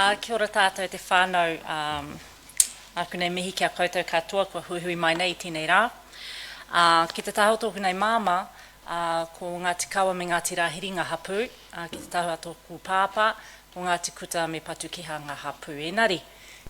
Kia ora tātou te whānau, aku nei mihi kia koutou katoa, kua huihui mai nei tēnei rā. Ki te taho tōku nei māma, ko ngā te kawa me ngā te rāhiri ngā hapū, ki te taho tōku pāpā, ko ngā te kuta me patu kiha ngā hapū. Engari,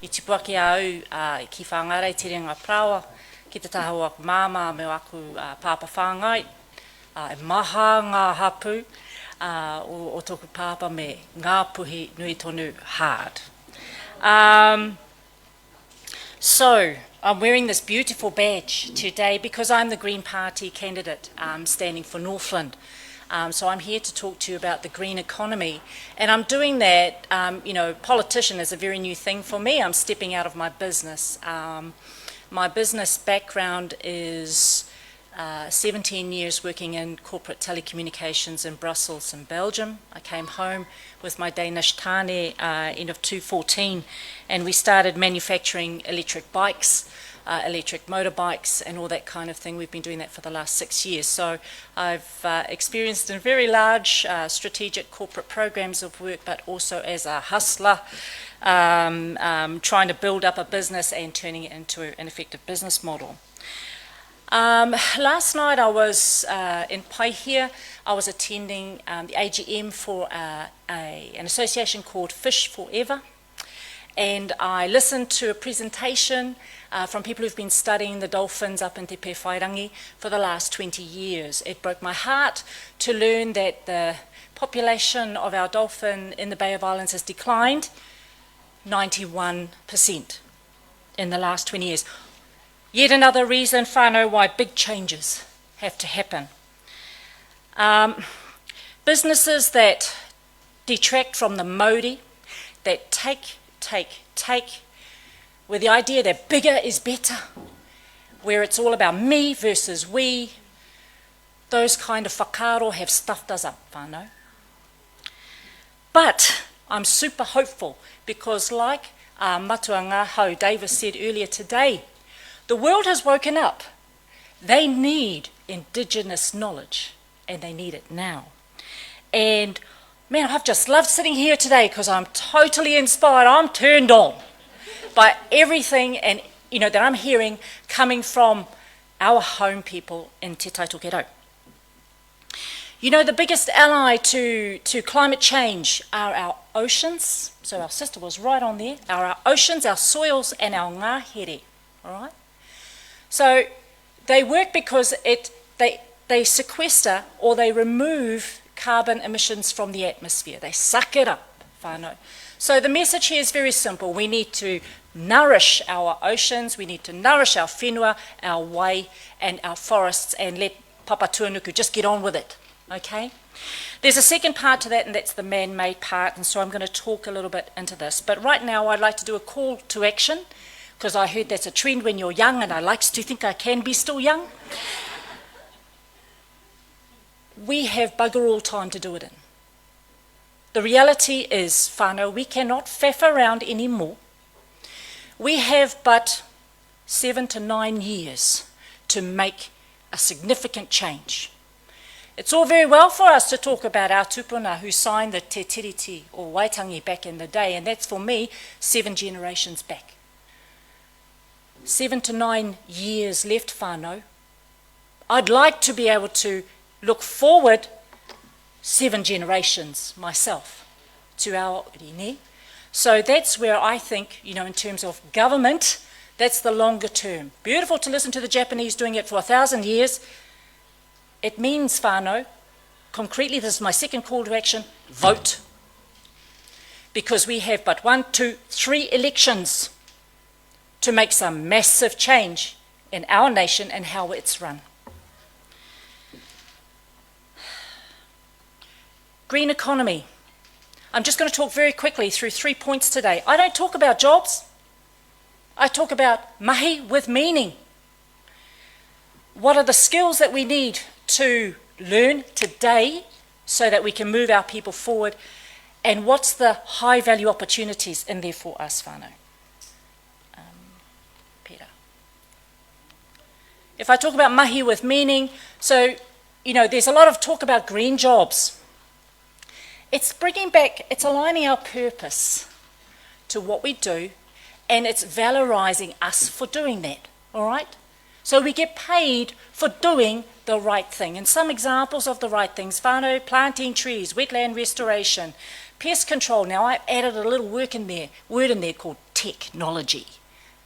i tipuaki au ki whāngarei tere ngā prawa, ki te taho aku māma me aku pāpā whāngai, e maha ngā hapū, o tōku pāpā me ngā puhi nui tonu hard. So, I'm wearing this beautiful badge today because I'm the Green Party candidate standing for Northland. So I'm here to talk to you about the green economy. And I'm doing that, politician is a very new thing for me. I'm stepping out of my business. My business background is 17 years working in corporate telecommunications in Brussels and Belgium. I came home with my Danish Tana end of 2014, and we started manufacturing electric bikes, electric motorbikes and all that kind of thing. We've been doing that for the last 6 years. So I've experienced in very large strategic corporate programs of work, but also as a hustler, trying to build up a business and turning it into an effective business model. Last night I was in Paihia. I was attending the AGM for an association called Fish Forever, and I listened to a presentation from people who've been studying the dolphins up in Te Pewhairangi for the last 20 years. It broke my heart to learn that the population of our dolphin in the Bay of Islands has declined 91% in the last 20 years. Yet another reason, whānau, why big changes have to happen. Businesses that detract from the Māori, that take, with the idea that bigger is better, where it's all about me versus we, those kind of whakaaro have stuffed us up, whānau. But I'm super hopeful because like Matua Ngāhau Davis said earlier today, the world has woken up. They need Indigenous knowledge, and they need it now. And man, I've just loved sitting here today because I'm totally inspired. I'm turned on by everything and that I'm hearing coming from our home people in Te Taitokerau. The biggest ally to climate change are our oceans. So our sister was right on there. Our oceans, our soils, and our ngahere. All right. So they work because they sequester or they remove carbon emissions from the atmosphere. They suck it up, whānau. So the message here is very simple. We need to nourish our oceans, we need to nourish our whenua, our wai, and our forests, and let Papa Tuanuku just get on with it, okay? There's a second part to that, and that's the man-made part, and so I'm going to talk a little bit into this. But right now I'd like to do a call to action, because I heard that's a trend when you're young, and I like to think I can be still young. We have bugger all time to do it in. The reality is, whānau, we cannot faff around anymore. We have but 7 to 9 years to make a significant change. It's all very well for us to talk about our tupuna who signed the Te Tiriti or Waitangi back in the day, and that's for me 7 generations back. 7 to 9 years left, whānau. I'd like to be able to look forward 7 generations myself to our rine. So that's where I think, in terms of government, that's the longer term. Beautiful to listen to the Japanese doing it for 1,000 years. It means, whānau, concretely, this is my second call to action, vote. Because we have but 1, 2, 3 elections to make some massive change in our nation and how it's run. Green economy. I'm just going to talk very quickly through 3 points today. I don't talk about jobs. I talk about mahi with meaning. What are the skills that we need to learn today so that we can move our people forward? And what's the high value opportunities in there for us, whānau? If I talk about mahi with meaning, so, there's a lot of talk about green jobs. It's bringing back, it's aligning our purpose to what we do, and it's valorising us for doing that, all right? So we get paid for doing the right thing. And some examples of the right things: whānau, planting trees, wetland restoration, pest control. Now I added a little word in there called technology,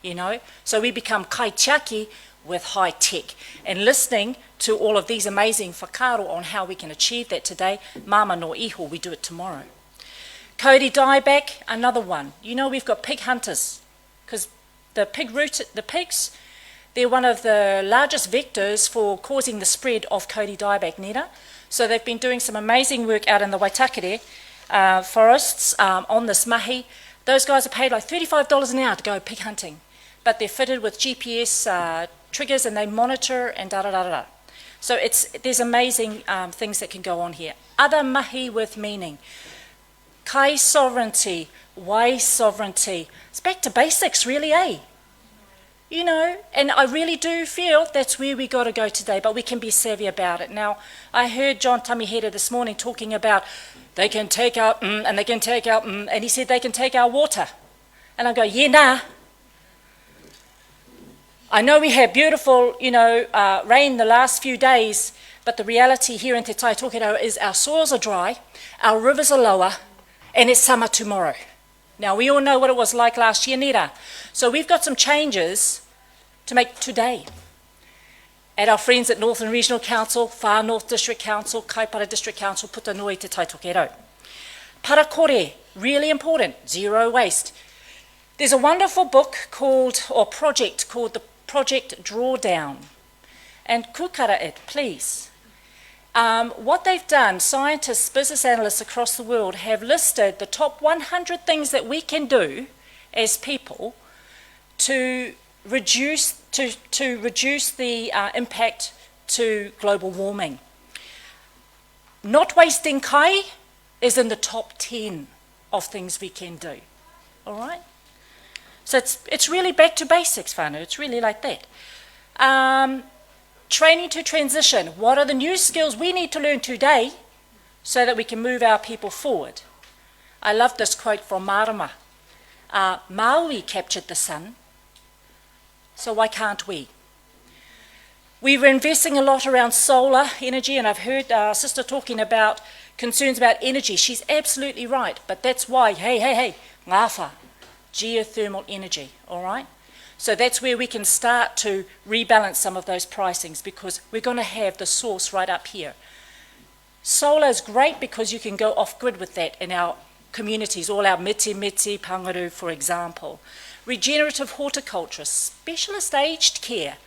you know. So we become kaitiaki with high tech. And listening to all of these amazing whakaaro on how we can achieve that today, mama no iho, we do it tomorrow. Kauri dieback, another one. You know, we've got pig hunters, because the pigs, they're one of the largest vectors for causing the spread of kauri dieback, nera. So they've been doing some amazing work out in the Waitakere forests on this mahi. Those guys are paid like $35 an hour to go pig hunting, but they're fitted with GPS triggers and they monitor and da-da-da-da-da. So there's amazing things that can go on here. Other mahi with meaning. Kai sovereignty, wai sovereignty. It's back to basics really, eh? You know, and I really do feel that's where we got to go today, but we can be savvy about it. Now, I heard John Tamiheda this morning talking about they can take out and they can take out and he said they can take our water. And I go, yeah, nah. I know we had beautiful, you know, rain the last few days, but the reality here in Te Tai Tokerau is our soils are dry, our rivers are lower, and it's summer tomorrow. Now, we all know what it was like last year, nera. So we've got some changes to make today. At our friends at Northern Regional Council, Far North District Council, Kaipara District Council, Putanui Te Tai Tokerau. Parakore, really important, zero waste. There's a wonderful book project called the Project Drawdown. And kukara it, please. What they've done, scientists, business analysts across the world have listed the top 100 things that we can do as people to reduce the impact to global warming. Not wasting kai is in the top 10 of things we can do. All right? So it's really back to basics, whānau. It's really like that. Training to transition. What are the new skills we need to learn today so that we can move our people forward? I love this quote from Marama. Maui captured the sun, so why can't we? We were investing a lot around solar energy, and I've heard our sister talking about concerns about energy. She's absolutely right, but that's why, hey, ngāwha, geothermal energy, all right? So that's where we can start to rebalance some of those pricings, because we're going to have the source right up here. Solar is great because you can go off-grid with that in our communities, all our miti, pangaru, for example. Regenerative horticulture, specialist aged care.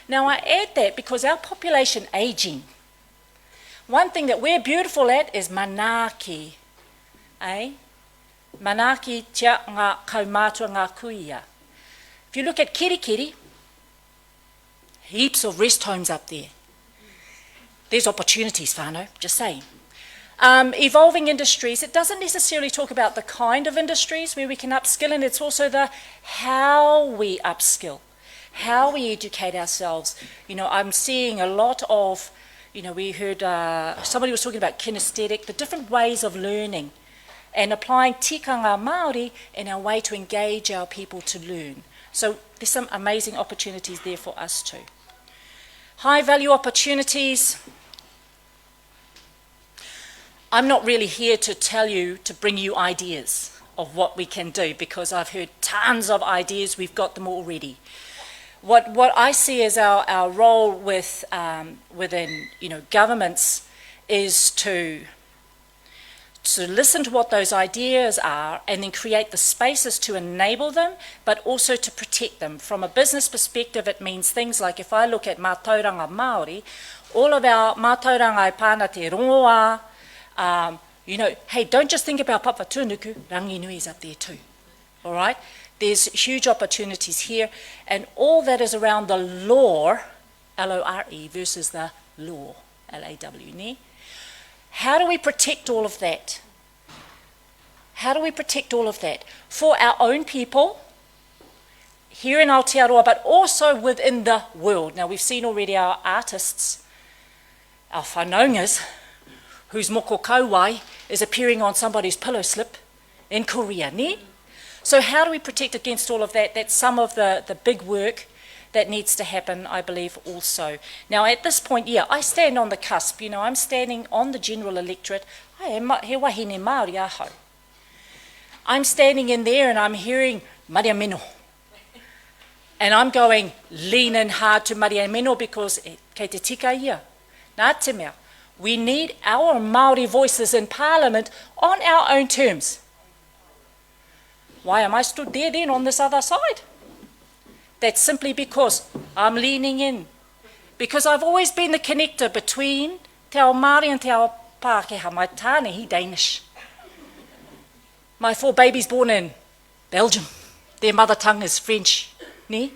Now I add that because our population ageing. One thing that we're beautiful at is manaaki, eh? Manaaki tia ngā kaumātua ngā kuia. If you look at Kirikiri, heaps of rest homes up there. There's opportunities, whānau, just saying. Evolving industries, it doesn't necessarily talk about the kind of industries where we can upskill, and it's also the how we upskill, how we educate ourselves. You know, I'm seeing a lot of, you know, we heard somebody was talking about kinesthetic, the different ways of learning and applying tikanga Māori in our way to engage our people to learn. So there's some amazing opportunities there for us too. High value opportunities. I'm not really here to tell you, to bring you ideas of what we can do, because I've heard tons of ideas, we've got them already. What I see as our role within, you know, governments is to listen to what those ideas are and then create the spaces to enable them, but also to protect them. From a business perspective, it means things like, if I look at mātauranga Māori, all of our mātauranga I pāna te rongoā, you know, hey, don't just think about Papatūnuku, Ranginui is up there too, all right? There's huge opportunities here, and all that is around the law, L-O-R-E, versus the law, L-A-W, ne? How do we protect all of that? How do we protect all of that? For our own people, here in Aotearoa, but also within the world. Now, we've seen already our artists, our whanaungas, whose moko kauai is appearing on somebody's pillow slip in Korea, ne? So how do we protect against all of that? That's some of the big work that needs to happen, I believe, also. Now, at this point, yeah, I stand on the cusp. I'm standing on the general electorate. He wahine Māori aho. I'm standing in there and I'm hearing Maria Mino. And I'm going, lean in hard to Maria Mino because kei te tika ia, nā te mea. We need our Māori voices in Parliament on our own terms. Why am I stood there then on this other side? That's simply because I'm leaning in. Because I've always been the connector between te ao Māori and te ao Pākehā. My Tana, he Danish. My 4 babies born in Belgium. Their mother tongue is French. Ne?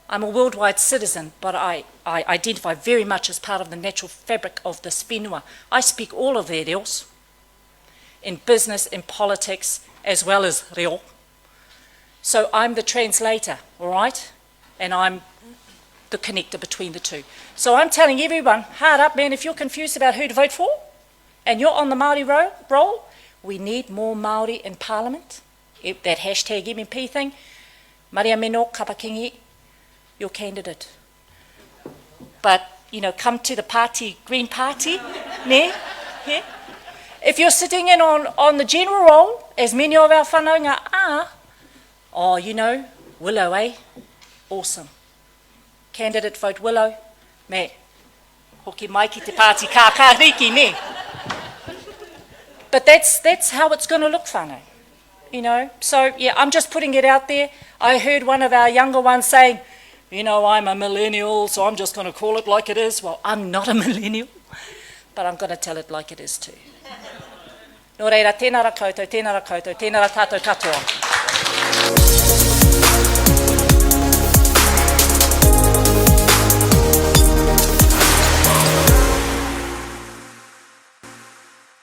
I'm a worldwide citizen, but I identify very much as part of the natural fabric of this whenua. I speak all of their reos, in business, in politics, as well as reo. So I'm the translator, all right? And I'm the connector between the two. So I'm telling everyone, hard up, man, if you're confused about who to vote for, and you're on the Māori roll, we need more Māori in Parliament. That hashtag MMP thing, Maria Mino Kapakingi, your candidate. But, come to the party, Green Party, ne? Yeah? If you're sitting in on the general roll, as many of our whanaunga are, Willow, eh? Awesome. Candidate vote Willow, me. Hoki mai ki te party kākāriki, ne? But that's how it's going to look, whānau. So yeah, I'm just putting it out there. I heard one of our younger ones saying, I'm a millennial, so I'm just going to call it like it is. Well, I'm not a millennial, but I'm going to tell it like it is too. Nō reira, tēnā ra koutou, tēnā ra koutou, tēnā ra tātou katoa.